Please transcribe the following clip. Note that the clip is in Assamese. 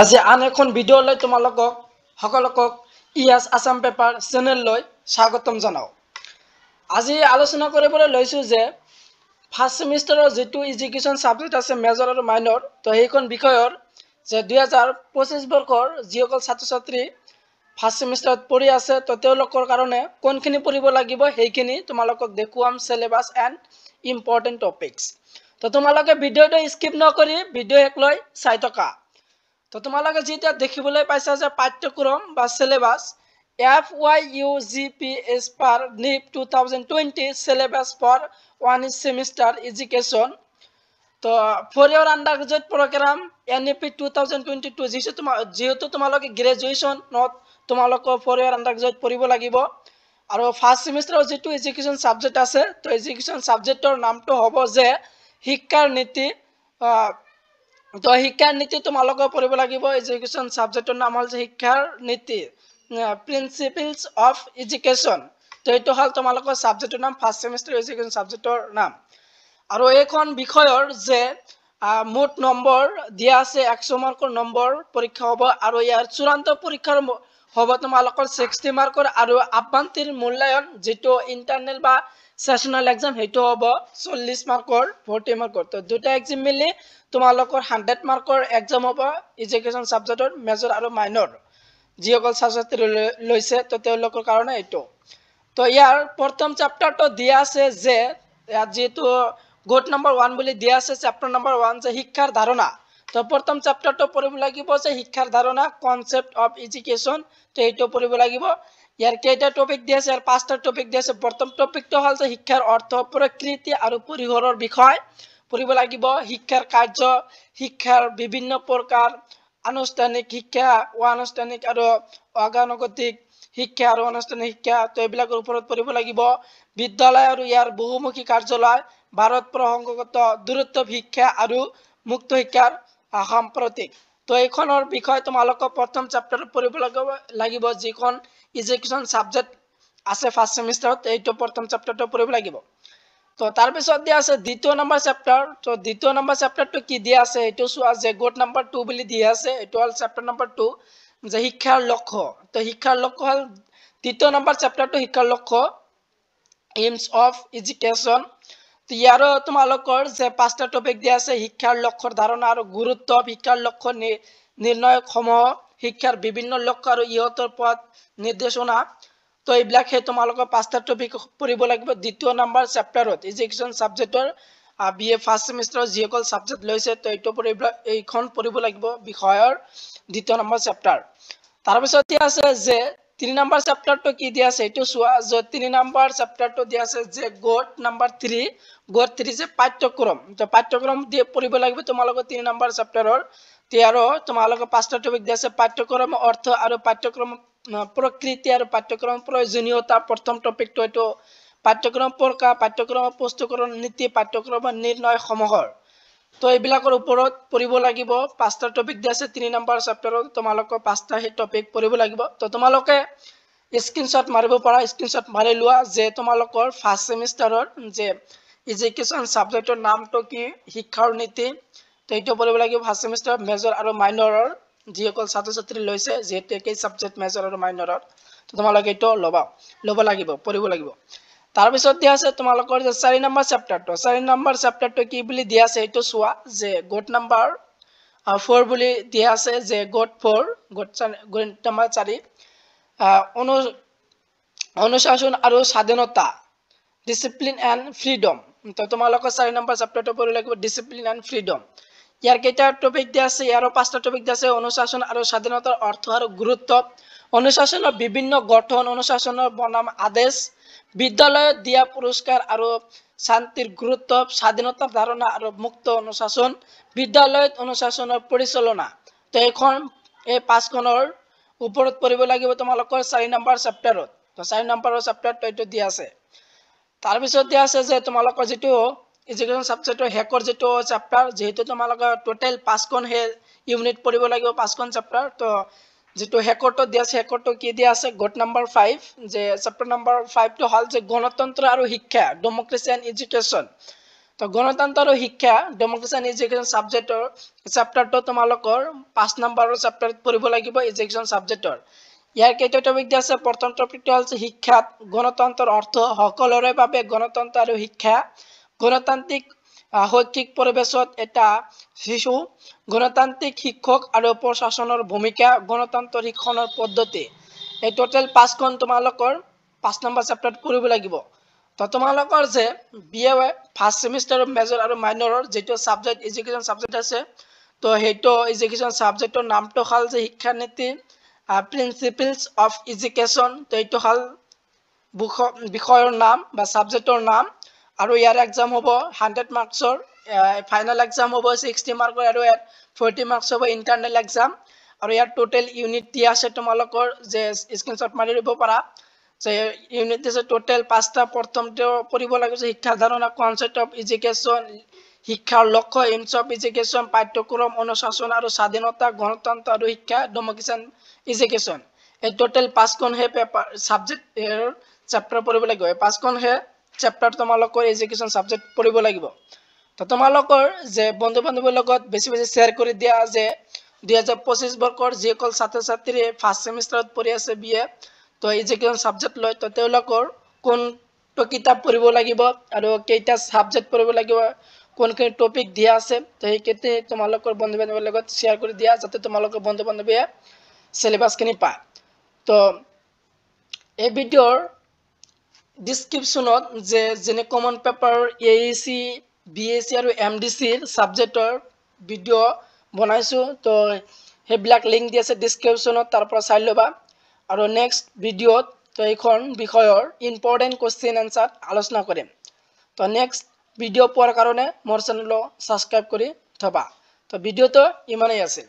আজি আন এখন ভিডিঅ' লৈ তোমালোকক সকলোকক ইএছ আসাম পেপাৰ চেনেল লৈ স্বাগতম জনাও। আজি আলোচনা কৰিবলৈ লৈছো যে ফাৰ্ষ্ট সেমিষ্টাৰৰ যেটো এডুকেশ্যন সাবজেক্ট আছে মেজৰ আৰু মাইনৰ, তো এইখন বিষয়ৰ যে 2025 বৰ্ষৰ যিসকল ছাত্ৰ ছাত্ৰী ফাৰ্ষ্ট সেমিষ্টাৰত পঢ়ি আছে তো তেওঁলোকৰ কাৰণে কোনখিনি পঢ়িব লাগিব সেইখিনি তোমালোকক দেখুৱাম, সিলেবাস এণ্ড ইম্পৰ্টেন্ট টপিকস। তো তোমালোকে ভিডিঅ'টো স্কিপ নকৰি ভিডিঅ' এক লৈ চাই থকা। তো তোমালোকে যেটা দেখিবলৈ পাইছা যে পাঠ্যক্ৰম বা syllabus FYUGP as per NIP 2020 syllabus for one semester education. তো for your undergraduate program NEP 2022 যেহেতু তোমালোকে গ্ৰেজুৱেশ্যন নট তোমালোকে for your undergraduate পঢ়িব লাগিব আৰু ফাৰ্ষ্ট সেমিষ্টাৰৰ যেটো এডুকেশ্যন সাবজেক্ট আছে তো এডুকেশ্যন সাবজেক্টৰ নামটো হ'ব যে শিক্ষাৰ নীতি। তো শিক্ষাৰ নীতি তোমালোকে পঢ়িব লাগিব। এডুকেশ্যন সাবজেক্টৰ নাম হ'ল শিক্ষাৰ নীতি, প্ৰিন্সিপলছ অফ এডুকেশ্যন। তো এইটো হ'ল তোমালোকৰ সাবজেক্টৰ নাম, ফাৰ্ষ্ট সেমিষ্টাৰ এডুকেশ্যন সাবজেক্টৰ নাম। আৰু এইখন বিষয়ৰ যে মুঠ নম্বৰ দিয়া আছে 100 মাৰ্কৰ নম্বৰ পৰীক্ষা হ'ব আৰু ইয়াৰ চূড়ান্ত পৰীক্ষাৰ হ'ব তোমালোকৰ 60 মাৰ্কৰ আৰু আভ্যন্তৰীণ মূল্যায়ন যেটো ইন্টাৰনেল বা সেশনাল এক্সাম হেতু হ'ব 40 মাৰ্কৰ 40 মাৰ্কৰ। তো দুটা এক্সাম মিলি তোমালোকৰ 100 মাৰ্কৰ এক্সাম হ'ব এডুকেশ্যন সাবজেক্টৰ মেজৰ আৰু মাইনৰ যিসকল ছাত্ৰ লৈছে তো তেওঁলোকৰ কাৰণে এইটো। তো ইয়াৰ প্ৰথম চেপ্টাৰটো দিয়া আছে যে যেটো গোট নম্বৰ 1 বুলি দিয়া আছে, চেপ্টাৰ নম্বৰ 1 যে শিক্ষাৰ ধাৰণা। তো প্ৰথম চেপ্টাৰটো পঢ়িব লাগিব যে শিক্ষাৰ ধাৰণা, কনসেপ্ট অফ এডুকেশ্যন। তো এইটো পঢ়িব লাগিব। ইয়াৰ কেইটা টপিক দিয়া আছে? ইয়াৰ 5টা টপিক দিয়া আছে। প্ৰথম টপিকটো হ'ল যে শিক্ষাৰ অৰ্থ, প্ৰকৃতি আৰু পৰিসৰৰ বিষয় পঢ়িব লাগিব। শিক্ষাৰ কাৰ্য, শিক্ষাৰ বিভিন্ন প্ৰকাৰ, আনুষ্ঠানিক শিক্ষা, অনানুষ্ঠানিক আৰু অগতানুগতিক শিক্ষা আৰু অনুষ্ঠানিক শিক্ষা, তো এইবিলাকৰ ওপৰত পঢ়িব লাগিব। বিদ্যালয় আৰু ইয়াৰ বহুমুখী কাৰ্যালয়, ভাৰত প্ৰসংগগত দূৰত্ব শিক্ষা আৰু মুক্ত শিক্ষাৰ সাম্প্ৰতিক। তো এইখনৰ বিষয় তোমালোকক প্ৰথম চেপ্টাৰত পঢ়িব লাগিব যিখন এডুকেশ্যন সাবজেক্ট আছে ফাৰ্ষ্ট সেমিষ্টাৰত, এইটো প্ৰথম চেপ্টাৰটো পঢ়িব লাগিব। তো তাৰ পিছত দিয়া আছে দ্বিতীয় নম্বৰ চেপ্টাৰ। তো দ্বিতীয় নম্বৰ চেপ্টাৰটো কি দিয়া আছে এইটো চোৱা যে গোট নম্বৰ 2 বুলি দিয়া আছে। এইটো হ'ল চেপ্টাৰ নম্বৰ 2 যে শিক্ষাৰ লক্ষ্য। তো শিক্ষাৰ লক্ষ্য হ'ল দ্বিতীয় নম্বৰ চেপ্টাৰটো শিক্ষাৰ লক্ষ্য, এইমছ অফ এডুকেশ্যন। তো ইয়াৰো তোমালোকৰ যে 5টা টপিক দিয়া আছে, শিক্ষাৰ লক্ষ্যৰ ধাৰণা আৰু গুৰুত্ব, শিক্ষাৰ লক্ষ্য নিৰ্ণয়সমূহ, শিক্ষাৰ বিভিন্ন লক্ষ্য আৰু ইহঁতৰ পথ নিৰ্দেশনা। তো এইবিলাক তোমালোকৰ 5টা টপিক পঢ়িব লাগিব দ্বিতীয় নম্বৰ চেপ্টাৰত এডুকেশ্যন সাবজেক্টৰ BA ফাৰ্ষ্ট সেমিষ্টাৰৰ যিসকল সাবজেক্ট লৈছে তো এইখন পঢ়িব লাগিব বিষয়ৰ দ্বিতীয় নম্বৰ চেপ্টাৰ। তাৰ পিছত দিয়া আছে যে 3 নম্বৰ চেপ্টাৰটো কি দিয়া আছে এইটো চোৱা যে 3 নম্বৰ চেপ্টাৰটো দিয়া আছে যে গোট নম্বৰ 3 যে পাঠ্যক্ৰম। তো পাঠ্যক্ৰম দিয়ে পঢ়িব লাগিব তোমালোকৰ 3 নম্বৰ চেপ্টাৰৰ। আৰু তোমালোকৰ 5টা টপিক দিয়া আছে, পাঠ্যক্ৰম অৰ্থ আৰু পাঠ্যক্ৰম প্ৰকৃতি আৰু পাঠ্যক্ৰম প্ৰয়োজনীয়তা। প্ৰথম টপিকটো এইটো পাঠ্যক্ৰম প্ৰকাৰ, পাঠ্যক্ৰম প্ৰস্তুতকৰণ নীতি, পাঠ্যক্ৰম নিৰ্ণয় সমূহৰ। তো এইবিলাকৰ ওপৰত পঢ়িব লাগিব। 5টা টপিক দিয়া আছে 3 নম্বৰ চেপ্টাৰত, তোমালোকৰ 5টা সেই টপিক পঢ়িব লাগিব। তো তোমালোকে স্ক্ৰীনশ্বট মাৰিব পাৰা, স্ক্ৰীনশ্বট মাৰি লোৱা যে তোমালোকৰ ফাৰ্ষ্ট সেমিষ্টাৰৰ যে এডুকেশ্যন সাবজেক্টৰ নামটো কি, শিক্ষাৰ নীতি। তো এইটো পঢ়িব লাগিব ফাৰ্ষ্ট সেমিষ্টাৰ মেজৰ আৰু মাইনৰৰ যিসকল ছাত্ৰ ছাত্ৰী লৈছে, যিহেতু একেই সাবজেক্ট মেজৰ আৰু মাইনৰৰ। তো তোমালোকে এইটো ল'ব লাগিব, পঢ়িব লাগিব। তাৰ পিছত দিয়া আছে তোমালোকৰ যে 4 নম্বৰ চেপ্টাৰটো। 4 নম্বৰ চেপ্টাৰটো কি বুলি দিয়া আছে এইটো চোৱা যে গোট নম্বৰ 4 বুলি দিয়া আছে যে গোট 4 গোট নম্বৰ 4 অনুশাসন আৰু স্বাধীনতা, ডিসিপ্লিন এণ্ড ফ্ৰীডম। তো তোমালোকৰ 4 নম্বৰ চেপ্টাৰটো পঢ়িব লাগিব ডিসিপ্লিন এণ্ড ফ্ৰীডম। ইয়াৰ কেইটা টপিক দিয়া আছে? ইয়াৰো 5টা টপিক দিয়া আছে। অনুশাসন আৰু স্বাধীনতাৰ অৰ্থ আৰু গুৰুত্ব, অনুশাসনৰ বিভিন্ন গঠন, অনুশাসনৰ বনাম আদেশ, বিদ্যালয়ত দিয়া পুৰস্কাৰ আৰু শান্তিৰ গুৰুত্ব, স্বাধীনতাৰ ধাৰণা আৰু মুক্ত অনুশাসন, বিদ্যালয়ত অনুশাসনৰ পৰিচালনা। তো এই 5খনৰ ওপৰত পঢ়িব লাগিব তোমালোকৰ 4 নম্বৰ চেপ্টাৰত। তো 4 নম্বৰৰ চেপ্টাৰটো এইটো দিয়া আছে। তাৰ পিছত দিয়া আছে যে তোমালোকৰ যেটো এডুকেশ্যন সাবজেক্টৰ হেকৰ যেটো চেপ্টাৰ, যেহেতু তোমালোকৰ টোটাল 5খন ইউনিট পঢ়িব লাগিব, 5খন চেপ্টাৰ। তো যেটো হেকৰটো দিয়া আছে, হেকৰটো কি দিয়া আছে? গোট নম্বৰ 5 যে চেপ্টাৰ নম্বৰ 5টো হ'ল যে গণতন্ত্ৰ আৰু শিক্ষা, ডেমক্ৰেসি এণ্ড এডুকেশ্যন। তো গণতন্ত্ৰ আৰু শিক্ষা ডেমক্ৰেসি এণ্ড এডুকেশ্যন সাবজেক্টৰ চেপ্টাৰটো তোমালোকৰ 5 নম্বৰৰ চেপ্টাৰত পঢ়িব লাগিব এডুকেশ্যন সাবজেক্টৰ ইয়াৰ কেইটা টপিক দিয়া আছে প্ৰথম টপিকটো হ'ল শিক্ষাত গণতন্ত্ৰৰ অৰ্থ সকলোৰে বাবে গণতন্ত্ৰ আৰু শিক্ষা গণতান্ত্ৰিক শৈক্ষিক পৰিবেশত এটা শিশু গণতান্ত্ৰিক শিক্ষক আৰু প্ৰশাসনৰ ভূমিকা গণতন্ত্ৰ শিক্ষণৰ পদ্ধতি এই টোটাল 5খন তোমালোকৰ 5 নম্বৰ চেপ্টাৰত পঢ়িব লাগিব তো তোমালোকৰ যে বিএ ফাৰ্স্ট সেমিস্টাৰ মেজৰ আৰু মাইনৰৰ যেটো সাবজেক্ট এডুকেশ্যন সাবজেক্ট আছে তো হেটো এডুকেশ্যন সাবজেক্টৰ নামটো হ'ল যে শিক্ষা নীতি প্ৰিন্সিপলস অফ এডুকেশ্যন তো এইটো হ'ল বিষয়ৰ নাম বা সাবজেক্টৰ নাম আৰু ইয়াৰ এক্সাম হ'ব 100 মাৰ্কসৰ ফাইনাল এক্সাম হ'ব 60 মাৰ্কৰ আৰু 40 মাৰ্কস হ'ব ইন্টাৰনেল এক্সাম আৰু ইয়াৰ টোটাল ইউনিট দিয়া আছে তোমালোকৰ যে স্ক্ৰিনশ্বট মাৰি দিব পাৰা যে ইউনিট আছে টোটাল 5টা প্ৰথমটো পঢ়িব লাগিব শিক্ষা ধাৰণা কনসেপ্ট অফ এডুকেশ্যন শিক্ষাৰ লক্ষ্য এইমছ অফ এডুকেশ্যন পাঠ্যক্ৰম অনুশাসন আৰু স্বাধীনতা গণতন্ত্ৰ আৰু শিক্ষা ডেমক্ৰেসি এডুকেশ্যন এই টোটাল 5খন হে পেপাৰ সাবজেক্ট চেপ্টাৰ পঢ়িব লাগিব 5খন হে চেপ্টাৰ তোমালোকৰ এডুকেশ্যন সাবজেক্ট পঢ়িব লাগিব তো তোমালোকৰ যে বন্ধু বান্ধৱীৰ লগত বেছি বেছি শেয়াৰ কৰি দিয়া যে 2025 বৰ্ষৰ যিসকল ছাত্ৰ ছাত্ৰী ফাৰ্স্ট সেমিষ্টাৰত পঢ়ি আছে বিএ তো এডুকেশ্যন সাবজেক্ট লয় তো তেওঁলোকৰ কোনটো কিতাপ পঢ়িব লাগিব আৰু কেইটা সাবজেক্ট পঢ়িব লাগিব কোন কোন টপিক দিয়া আছে তো এই কেতে তোমালোকৰ বন্ধু বান্ধৱীৰ লগত শেয়াৰ কৰি দিয়া যাতে তোমালোকৰ বন্ধু বান্ধৱীয়ে সিলেবাসখিনি পায় তো এই ভিডিঅ'ৰ ডিসক্ৰিপশনত যে যেনে কমন পেপাৰ এএসি বিএসি আৰু এমডিসিৰ সাবজেক্টৰ ভিডিঅ' বনাইছো তো হেবিলাক লিংক দি আছে ডিসক্ৰিপশনত তাৰ পৰা চাই লবা আৰু নেক্সট ভিডিঅ'ত তো এইখন বিষয়ৰ ইম্পৰ্টেন্ট কোৱেশ্চন আনসাৰ আলোচনা কৰিম তো নেক্সট ভিডিঅ' পোৱাৰ কাৰণে মোৰ চেনেলক সাবস্ক্ৰাইব কৰি থবা তো ভিডিঅ'টো ইমানেই আছিল